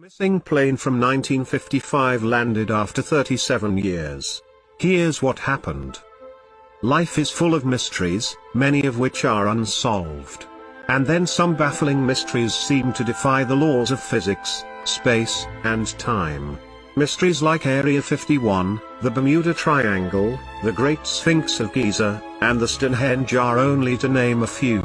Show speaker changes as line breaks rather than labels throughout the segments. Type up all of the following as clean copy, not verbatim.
Missing plane from 1955 landed after 37 years. Here's what happened. Life is full of mysteries, many of which are unsolved. And then some baffling mysteries seem to defy the laws of physics, space, and time. Mysteries like Area 51, the Bermuda Triangle, the Great Sphinx of Giza, and the Stonehenge are only to name a few.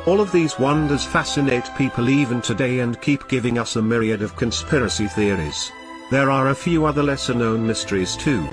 All of these wonders fascinate people even today and keep giving us a myriad of conspiracy theories. There are a few other lesser-known mysteries too.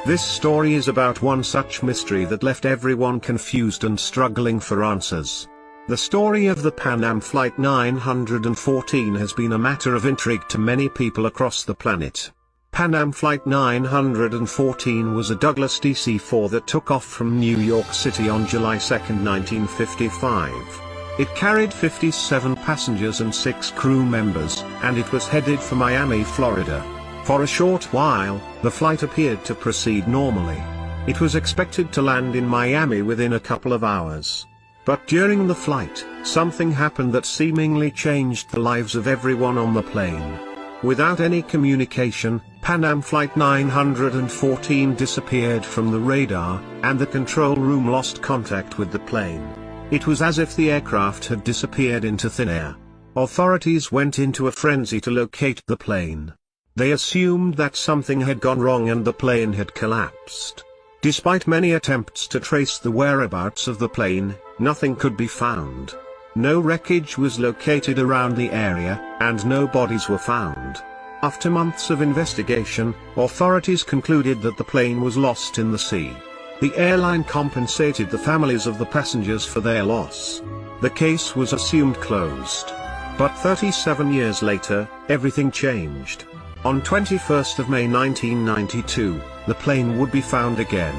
This story is about one such mystery that left everyone confused and struggling for answers. The story of the Pan Am Flight 914 has been a matter of intrigue to many people across the planet. Pan Am Flight 914 was a Douglas DC-4 that took off from New York City on July 2, 1955. It carried 57 passengers and 6 crew members, and it was headed for Miami, Florida. For a short while, the flight appeared to proceed normally. It was expected to land in Miami within a couple of hours. But during the flight, something happened that seemingly changed the lives of everyone on the plane. Without any communication, Pan Am Flight 914 disappeared from the radar, and the control room lost contact with the plane. It was as if the aircraft had disappeared into thin air. Authorities went into a frenzy to locate the plane. They assumed that something had gone wrong and the plane had collapsed. Despite many attempts to trace the whereabouts of the plane, nothing could be found. No wreckage was located around the area, and no bodies were found. After months of investigation, authorities concluded that the plane was lost in the sea. The airline compensated the families of the passengers for their loss. The case was assumed closed. But 37 years later, everything changed. On 21st of May 1992, the plane would be found again.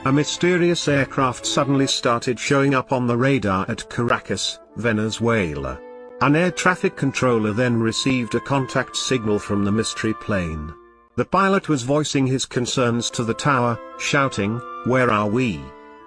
A mysterious aircraft suddenly started showing up on the radar at Caracas, Venezuela. An air traffic controller then received a contact signal from the mystery plane. The pilot was voicing his concerns to the tower, shouting, "Where are we?"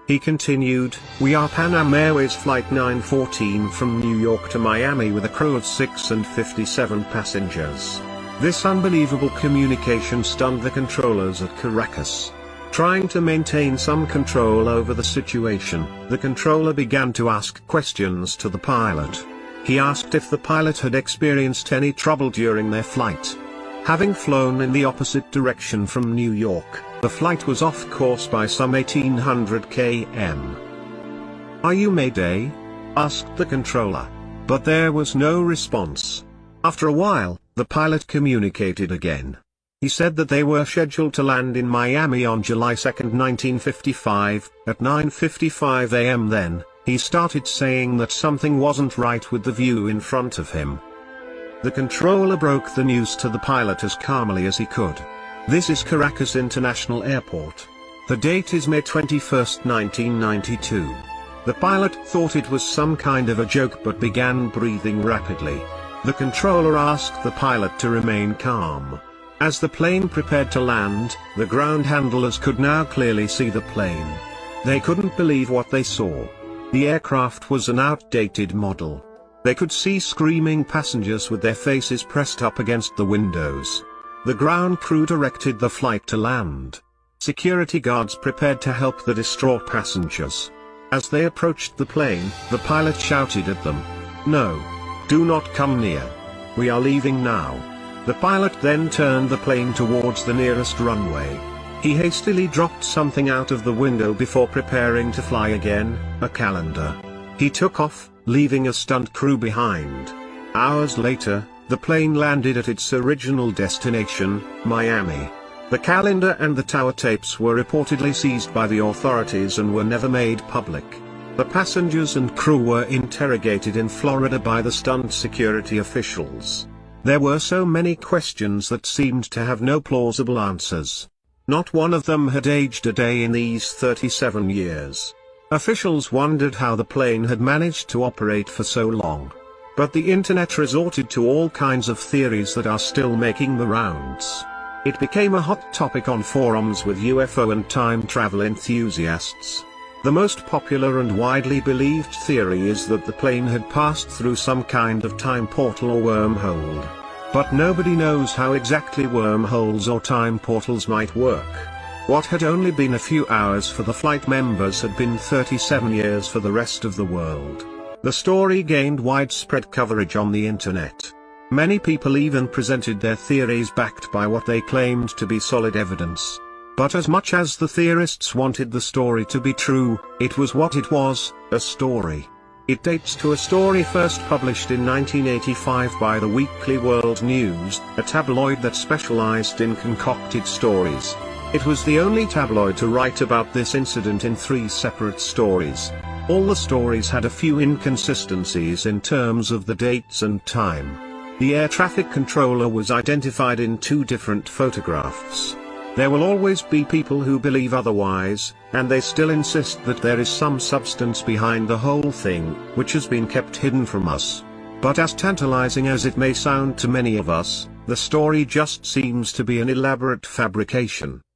He continued, "We are Pan Am Airways Flight 914 from New York to Miami with a crew of 6 and 57 passengers." This unbelievable communication stunned the controllers at Caracas. Trying to maintain some control over the situation, the controller began to ask questions to the pilot. He asked if the pilot had experienced any trouble during their flight. Having flown in the opposite direction from New York, the flight was off course by some 1800 km. "Are you Mayday?" asked the controller. But there was no response. After a while, the pilot communicated again. He said that they were scheduled to land in Miami on July 2, 1955, at 9:55 a.m. Then, he started saying that something wasn't right with the view in front of him. The controller broke the news to the pilot as calmly as he could. "This is Caracas International Airport. The date is May 21, 1992. The pilot thought it was some kind of a joke but began breathing rapidly. The controller asked the pilot to remain calm. As the plane prepared to land, the ground handlers could now clearly see the plane. They couldn't believe what they saw. The aircraft was an outdated model. They could see screaming passengers with their faces pressed up against the windows. The ground crew directed the flight to land. Security guards prepared to help the distraught passengers. As they approached the plane, the pilot shouted at them, "No. Do not come near. We are leaving now." The pilot then turned the plane towards the nearest runway. He hastily dropped something out of the window before preparing to fly again, a calendar. He took off, leaving a stunned crew behind. Hours later, the plane landed at its original destination, Miami. The calendar and the tower tapes were reportedly seized by the authorities and were never made public. The passengers and crew were interrogated in Florida by the stunned security officials. There were so many questions that seemed to have no plausible answers. Not one of them had aged a day in these 37 years. Officials wondered how the plane had managed to operate for so long. But the internet resorted to all kinds of theories that are still making the rounds. It became a hot topic on forums with UFO and time travel enthusiasts. The most popular and widely believed theory is that the plane had passed through some kind of time portal or wormhole. But nobody knows how exactly wormholes or time portals might work. What had only been a few hours for the flight members had been 37 years for the rest of the world. The story gained widespread coverage on the internet. Many people even presented their theories backed by what they claimed to be solid evidence. But as much as the theorists wanted the story to be true, it was what it was, a story. It dates to a story first published in 1985 by the Weekly World News, a tabloid that specialized in concocted stories. It was the only tabloid to write about this incident in 3 separate stories. All the stories had a few inconsistencies in terms of the dates and time. The air traffic controller was identified in 2 different photographs. There will always be people who believe otherwise, and they still insist that there is some substance behind the whole thing, which has been kept hidden from us. But as tantalizing as it may sound to many of us, the story just seems to be an elaborate fabrication.